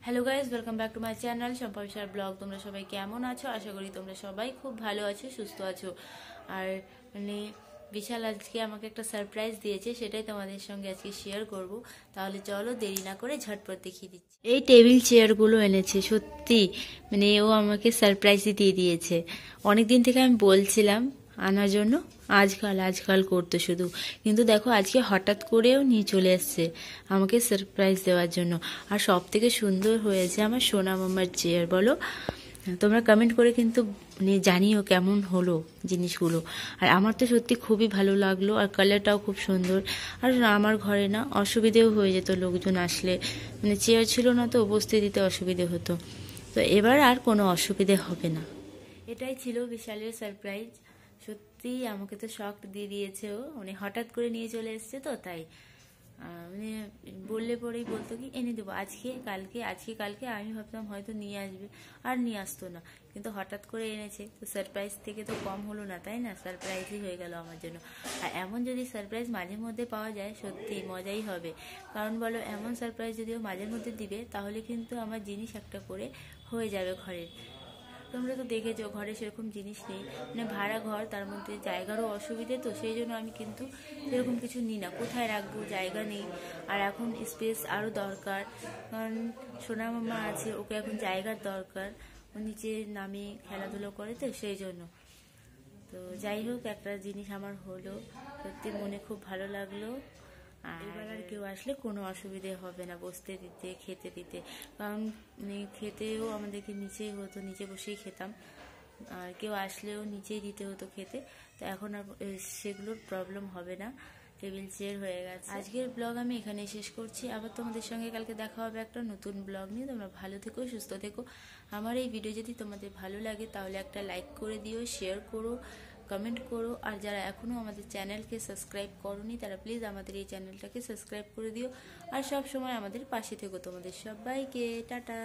Hello guys, welcome back to my channel Shampa Bishal blog. তোমরা সবাই কেমন আছো? আশা করি তোমরা সবাই খুব ভালো আছো, সুস্থ আছো। আর বিশাল আজকে আমাকে একটা সারপ্রাইজ দিয়েছে, সেটাই তোমাদের সঙ্গে আজকে শেয়ার করব। তাহলে চলো দেরি না করে ঝটপট দেখিয়ে দিচ্ছি। এই টেবিল চেয়ারগুলো এনেছে, সত্যি ও আমাকে সারপ্রাইজই দিয়ে দিয়েছে। অনেকদিন থেকে আমি বলছিলাম আনার জন্য, আজকাল করতো শুধু, কিন্তু দেখো আজকে হঠাৎ করেও নিয়ে চলে এসছে আমাকে সারপ্রাইজ দেওয়ার জন্য। আর সব থেকে সুন্দর হয়েছে আমার সোনা মামার চেয়ার। বলো, তোমরা কমেন্ট করে কিন্তু জানিও কেমন হলো জিনিসগুলো। আর আমার তো সত্যি খুবই ভালো লাগলো, আর কালারটাও খুব সুন্দর। আর আমার ঘরে না অসুবিধেও হয়ে যেত, লোকজন আসলে চেয়ার ছিল না তো বসতে দিতে অসুবিধে হতো। তো এবার আর কোনো অসুবিধে হবে না। এটাই ছিল বিশালের সারপ্রাইজ। সত্যি আমাকে তো শক দিয়ে দিয়েছে ও, হঠাৎ করে নিয়ে চলে এসছে তো, তাই বললে পরেই বলতো কি এনে দেবো আজকে কালকে। আমি ভাবতাম হয়তো নিয়ে আসবে, আর নিয়ে আসতো না, কিন্তু হঠাৎ করে এনেছে। তো সারপ্রাইজ থেকে তো কম হলো না, তাই না? সারপ্রাইজই হয়ে গেল আমার জন্য। আর এমন যদি সারপ্রাইজ মাঝে মধ্যে পাওয়া যায় সত্যি মজাই হবে। কারণ বলো, এমন সারপ্রাইজ যদিও মাঝে মধ্যে দিবে, তাহলে কিন্তু আমার জিনিস একটা করে হয়ে যাবে ঘরের। তোমরা তো দেখেছো ঘরে সেরকম জিনিস নেই, ভাড়া ঘর, তার মধ্যে জায়গারও অসুবিধে, তো সেই জন্য আমি কিন্তু সেরকম কিছু নিই না। কোথায় রাখবো, জায়গা নেই। আর এখন স্পেস আরও দরকার, কারণ সোনা মামা আছে, ওকে এখন জায়গার দরকার। ও নিচে নামে খেলাধুলো করে, তো সেই জন্য। তো যাই হোক, একটা জিনিস আমার হলো, সত্যি মনে খুব ভালো লাগলো। এবার আর কেউ আসলে কোনো অসুবিধে হবে না বসতে দিতে, খেতে দিতে। কারণ খেতেও আমাদেরকে নিচেই হতো, নিচে বসেই খেতাম। আর কেউ আসলেও নিচেই দিতে হতো খেতে। তো এখন আর সেগুলোর প্রবলেম হবে না, টেবিল চেয়ার হয়ে গেছে। আজকের ব্লগ আমি এখানেই শেষ করছি। আবার তোমাদের সঙ্গে কালকে দেখা হবে একটা নতুন ব্লগ নিয়ে। তোমরা ভালো থেকো, সুস্থ থেকো। আমার এই ভিডিও যদি তোমাদের ভালো লাগে তাহলে একটা লাইক করে দিও, শেয়ার করো, কমেন্ট করো। আর যারা এখনও আমাদের চ্যানেলকে সাবস্ক্রাইব করোনি তারা প্লিজ আমাদের এই চ্যানেলটাকে সাবস্ক্রাইব করে দিও। আর সব সময় আমাদের পাশে থেকো। তোমাদের সবাইকে টাটা।